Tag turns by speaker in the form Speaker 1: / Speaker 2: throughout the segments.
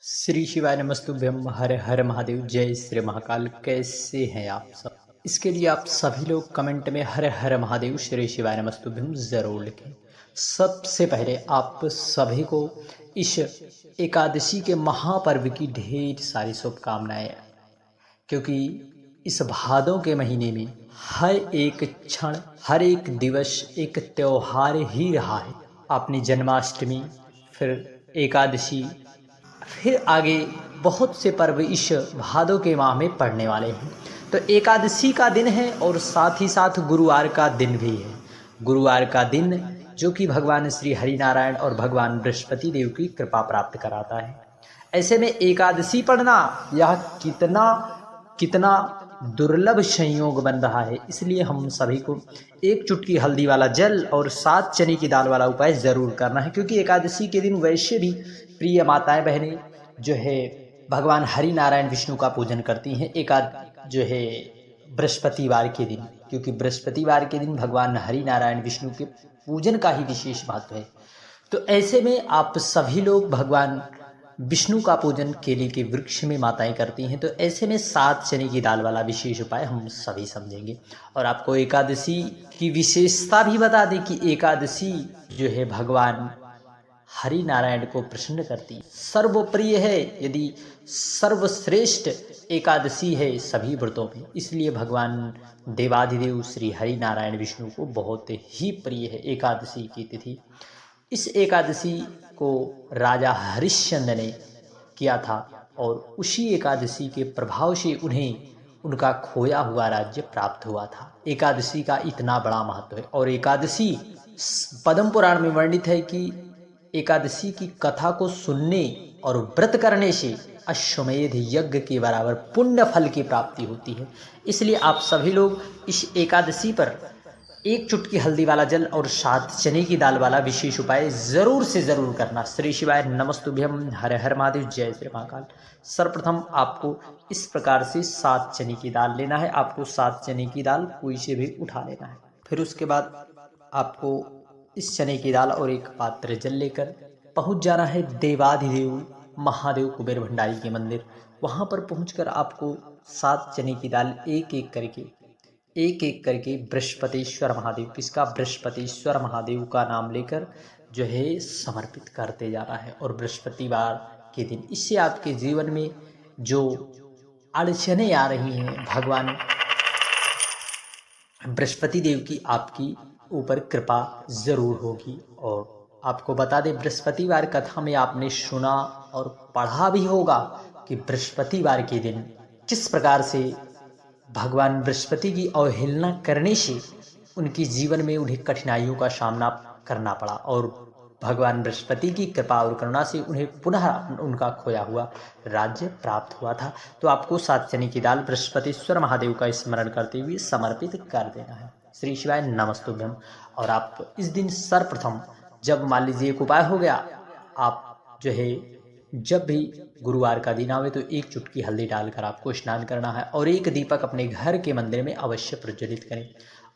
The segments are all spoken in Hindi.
Speaker 1: श्री शिवाय नमस्तुभ्यम। हर हर महादेव। जय श्री महाकाल। कैसे हैं आप सब? इसके लिए आप सभी लोग कमेंट में हर हर महादेव श्री शिवाय नमस्तुभ्यम जरूर लिखें। सबसे पहले आप सभी को इस एकादशी के महापर्व की ढेर सारी शुभकामनाएं, क्योंकि इस भादों के महीने में हर एक क्षण, हर एक दिवस एक त्योहार ही रहा है। आपने जन्माष्टमी, फिर एकादशी, फिर आगे बहुत से पर्व इस भादों के माह में पड़ने वाले हैं। तो एकादशी का दिन है और साथ ही साथ गुरुवार का दिन भी है। गुरुवार का दिन जो कि भगवान श्री हरिनारायण और भगवान बृहस्पति देव की कृपा प्राप्त कराता है। ऐसे में एकादशी पढ़ना यह कितना कितना दुर्लभ संयोग बन रहा है। इसलिए हम सभी को एक चुटकी हल्दी वाला जल और 7 चने की दाल वाला उपाय जरूर करना है, क्योंकि एकादशी के दिन वैसे भी प्रिय माताएं बहनें जो है भगवान हरि नारायण विष्णु का पूजन करती हैं जो है बृहस्पतिवार के दिन, क्योंकि बृहस्पतिवार के दिन भगवान हरि नारायण विष्णु के पूजन का ही विशेष महत्व है। तो ऐसे में आप सभी लोग भगवान विष्णु का पूजन केले के वृक्ष में माताएं करती हैं। तो ऐसे में 7 चने की दाल वाला विशेष उपाय हम सभी समझेंगे। और आपको एकादशी की विशेषता भी बता दें कि एकादशी जो है भगवान हरि नारायण को प्रसन्न करती, सर्वप्रिय है, यदि सर्वश्रेष्ठ एकादशी है सभी व्रतों में। इसलिए भगवान देवाधिदेव श्री हरि नारायण विष्णु को बहुत ही प्रिय है एकादशी की तिथि। इस एकादशी को राजा हरिश्चंद्र ने किया था और उसी एकादशी के प्रभाव से उन्हें उनका खोया हुआ राज्य प्राप्त हुआ था। एकादशी का इतना बड़ा महत्व है। और एकादशी पद्म पुराण में वर्णित है कि एकादशी की कथा को सुनने और व्रत करने से अश्वमेध यज्ञ के बराबर पुण्य फल की प्राप्ति होती है। इसलिए आप सभी लोग इस एकादशी पर एक चुटकी हल्दी वाला जल और 7 चने की दाल वाला विशेष उपाय जरूर से जरूर करना। श्री शिवाय नमस्तुभ्यम। हर हर महादेव। जय श्री महाकाल। सर्वप्रथम आपको इस प्रकार से 7 चने की दाल लेना है। आपको 7 चने की दाल कुएं से भी उठा लेना है। फिर उसके बाद आपको इस चने की दाल और एक पात्र जल लेकर पहुंच जाना है देवाधिदेव महादेव कुबेर भंडारी के मंदिर। वहां पर पहुंचकर आपको 7 चने की दाल एक एक करके बृहस्पतिश्वर महादेव, किसका? बृहस्पतिश्वर महादेव का नाम लेकर जो है समर्पित करते जाना है। और बृहस्पतिवार के दिन इससे आपके जीवन में जो अड़चने आ रही हैं, भगवान बृहस्पति देव की आपकी ऊपर कृपा जरूर होगी। और आपको बता दें, बृहस्पतिवार कथा में आपने सुना और पढ़ा भी होगा कि बृहस्पतिवार के दिन किस प्रकार से भगवान बृहस्पति की अवहेलना करने से उनके जीवन में उन्हें कठिनाइयों का सामना करना पड़ा और भगवान बृहस्पति की कृपा और करुणा से उन्हें पुनः उनका खोया हुआ राज्य प्राप्त हुआ था। तो आपको 7 चने की दाल बृहस्पतिश्वर महादेव का स्मरण करते हुए समर्पित कर देना है। श्री शिवाय नमस्तुभ्यम। और आप इस दिन सर्वप्रथम, जब मान लीजिए एक उपाय हो गया, आप जो है जब भी गुरुवार का दिन आवे तो एक चुटकी हल्दी डालकर आपको स्नान करना है और एक दीपक अपने घर के मंदिर में अवश्य प्रज्वलित करें।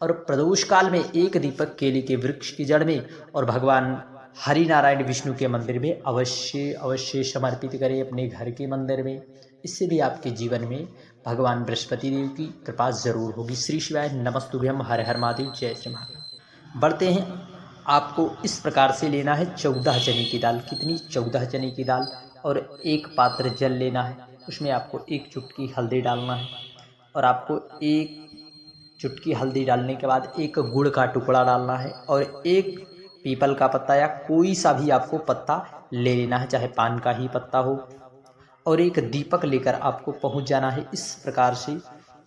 Speaker 1: और प्रदोष काल में एक दीपक केले के वृक्ष की जड़ में और भगवान हरि नारायण विष्णु के मंदिर में अवश्य समर्पित करें, अपने घर के मंदिर में। इससे भी आपके जीवन में भगवान बृहस्पति देव की कृपा जरूर होगी। श्री शिवाय नमस्तुभ्यम। हर हर महादेव। जय श्री महादेव। बढ़ते हैं। आपको इस प्रकार से लेना है 14 चने की दाल। कितनी? 14 चने की दाल और एक पात्र जल लेना है। उसमें आपको एक चुटकी हल्दी डालना है और आपको एक चुटकी हल्दी डालने के बाद एक गुड़ का टुकड़ा डालना है और एक पीपल का पत्ता या कोई सा भी आपको पत्ता ले लेना है, चाहे पान का ही पत्ता हो। और एक दीपक लेकर आपको पहुंच जाना है इस प्रकार से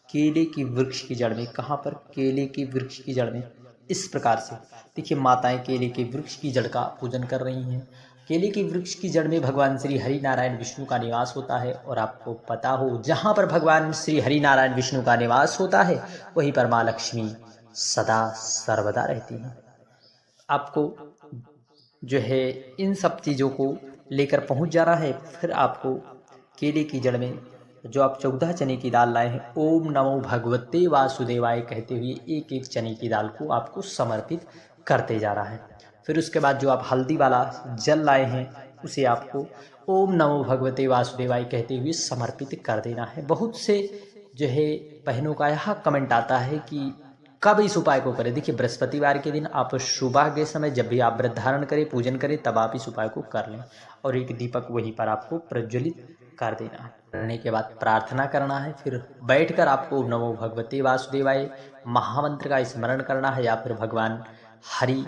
Speaker 1: केले की वृक्ष की जड़ में। कहाँ पर? केले की वृक्ष की जड़ में। इस प्रकार से देखिए, माताएं केले के वृक्ष की जड़ का पूजन कर रही हैं। केले के वृक्ष की जड़ में भगवान श्री हरि नारायण विष्णु का निवास होता है। और आपको पता हो, जहाँ पर भगवान श्री हरि नारायण विष्णु का निवास होता है वहीं पर माँ लक्ष्मी सदा सर्वदा रहती हैं। आपको जो है इन सब चीज़ों को लेकर पहुँच जाना है। फिर आपको केले की जड़ में जो आप 14 चने की दाल लाए हैं, ओम नमो भगवते वासुदेवाय कहते हुए एक एक चने की दाल को आपको समर्पित करते जा रहा है। फिर उसके बाद जो आप हल्दी वाला जल लाए हैं उसे आपको ओम नमो भगवते वासुदेवाय कहते हुए समर्पित कर देना है। बहुत से जो है बहनों का यह कमेंट आता है कि कब इस उपाय को करें। देखिए, बृहस्पतिवार के दिन आप सुबह के समय जब भी आप व्रत धारण करें, पूजन करें, तब आप इस उपाय को कर लें और एक दीपक वहीं पर आपको प्रज्वलित कर देना है। करने के बाद प्रार्थना करना है, फिर बैठकर आपको नमो भगवते वासुदेवाय महामंत्र का स्मरण करना है, या फिर भगवान हरि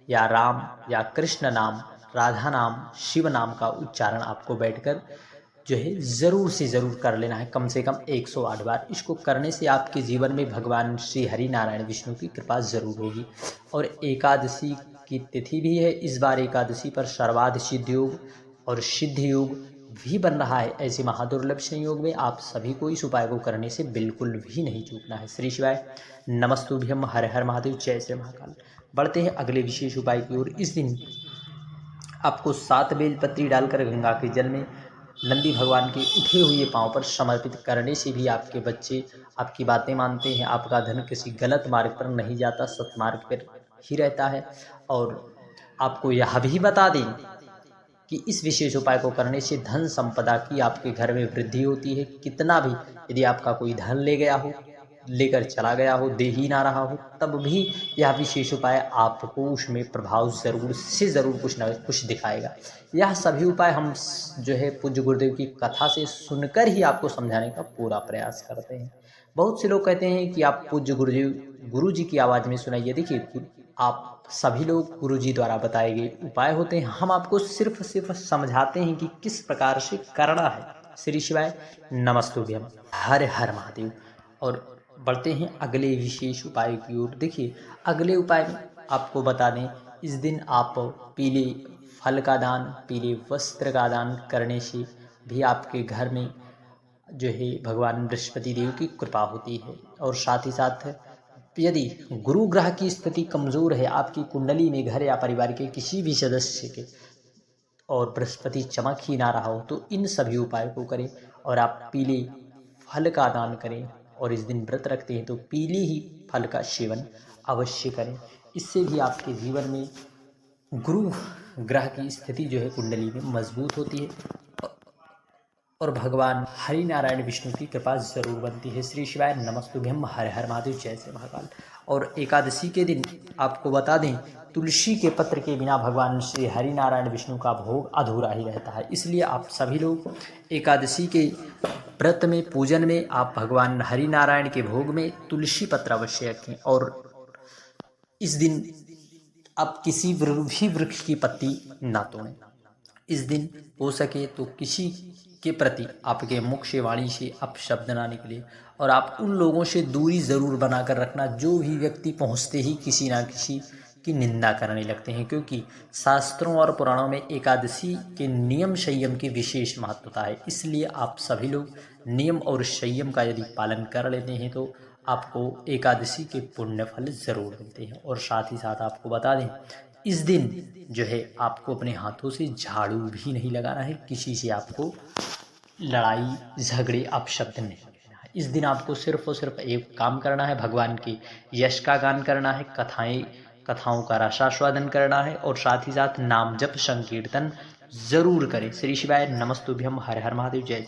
Speaker 1: या राम या कृष्ण नाम, राधा नाम, शिव नाम का उच्चारण आपको बैठकर जो है ज़रूर से ज़रूर कर लेना है, कम से कम 108 बार। इसको करने से आपके जीवन में भगवान श्री हरि नारायण विष्णु की कृपा ज़रूर होगी। और एकादशी की तिथि भी है, इस बार एकादशी पर सर्वाध सिद्ध योग और सिद्ध योग भी बन रहा है। ऐसे महादुर्लभ संयोग में आप सभी को इस उपाय को करने से बिल्कुल भी नहीं चूकना है। श्री शिवाय नमस्तुभ्यम, हर हर महादेव, जय श्री महाकाल। बढ़ते हैं अगले विशेष उपाय की ओर। इस दिन आपको 7 बेलपत्री डालकर गंगा के जल में नंदी भगवान के उठे हुए पांव पर समर्पित करने से भी आपके बच्चे आपकी बातें मानते हैं, आपका धन किसी गलत मार्ग पर नहीं जाता, सत्मार्ग पर ही रहता है। और आपको यह भी बता दें कि इस विशेष उपाय को करने से धन संपदा की आपके घर में वृद्धि होती है। कितना भी यदि आपका कोई धन ले गया हो, लेकर चला गया हो, दे ही ना रहा हो, तब भी यह विशेष उपाय आपको उसमें प्रभाव ज़रूर से ज़रूर कुछ न कुछ दिखाएगा। यह सभी उपाय हम जो है पूज्य गुरुदेव की कथा से सुनकर ही आपको समझाने का पूरा प्रयास करते हैं। बहुत से लोग कहते हैं कि आप पूज्य गुरु जी की आवाज़ में सुनाइए। देखिए, आप सभी लोग गुरु जी द्वारा बताए गए उपाय होते हैं, हम आपको सिर्फ समझाते हैं कि किस प्रकार से करना है। श्री शिवाय नमस्तुभ्यम, हर हर महादेव। और बढ़ते हैं अगले विशेष उपाय की ओर। देखिए, अगले उपाय में आपको बता दें, इस दिन आप पीले फल का दान, पीले वस्त्र का दान करने से भी आपके घर में जो है भगवान बृहस्पति देव की कृपा होती है। और साथ ही साथ यदि गुरु ग्रह की स्थिति कमज़ोर है आपकी कुंडली में, घर या परिवार के किसी भी सदस्य के, और बृहस्पति चमक ही ना रहा हो, तो इन सभी उपाय को करें और आप पीले फल का दान करें। और इस दिन व्रत रखते हैं तो पीले ही फल का सेवन अवश्य करें। इससे भी आपके जीवन में गुरु ग्रह की स्थिति जो है कुंडली में मजबूत होती है और भगवान हरि नारायण विष्णु की कृपा जरूर बनती है। श्री शिवाय नमस्तुभ्यम, हर हर महादेव, जय श्री महाकाल। और एकादशी के दिन आपको बता दें, तुलसी के पत्र के बिना भगवान श्री हरि नारायण विष्णु का भोग अधूरा ही रहता है। इसलिए आप सभी लोग एकादशी के व्रत में, पूजन में आप भगवान हरि नारायण के भोग में तुलसी पत्र अवश्य रखें। और इस दिन आप किसी भी वृक्ष की पत्ती ना तोड़ें। इस दिन हो सके तो किसी के प्रति आपके मुख से, वाणी से अपशब्द ना निकले। और आप उन लोगों से दूरी ज़रूर बनाकर रखना जो भी व्यक्ति पहुँचते ही किसी ना किसी की निंदा करने लगते हैं, क्योंकि शास्त्रों और पुराणों में एकादशी के नियम संयम की विशेष महत्वता है। इसलिए आप सभी लोग नियम और संयम का यदि पालन कर लेते हैं तो आपको एकादशी के पुण्य फल ज़रूर मिलते हैं। और साथ ही साथ आपको बता दें, इस दिन जो है आपको अपने हाथों से झाड़ू भी नहीं लगाना है, किसी से आपको लड़ाई झगड़े अपशब्द नहीं कहना है। इस दिन आपको सिर्फ और सिर्फ एक काम करना है, भगवान के यश का गान करना है, कथाओं का रसास्वादन करना है और साथ ही साथ नाम जप संकीर्तन जरूर करें। श्री शिवाय नमस्तुभ्यम, हर हर महादेव, जय।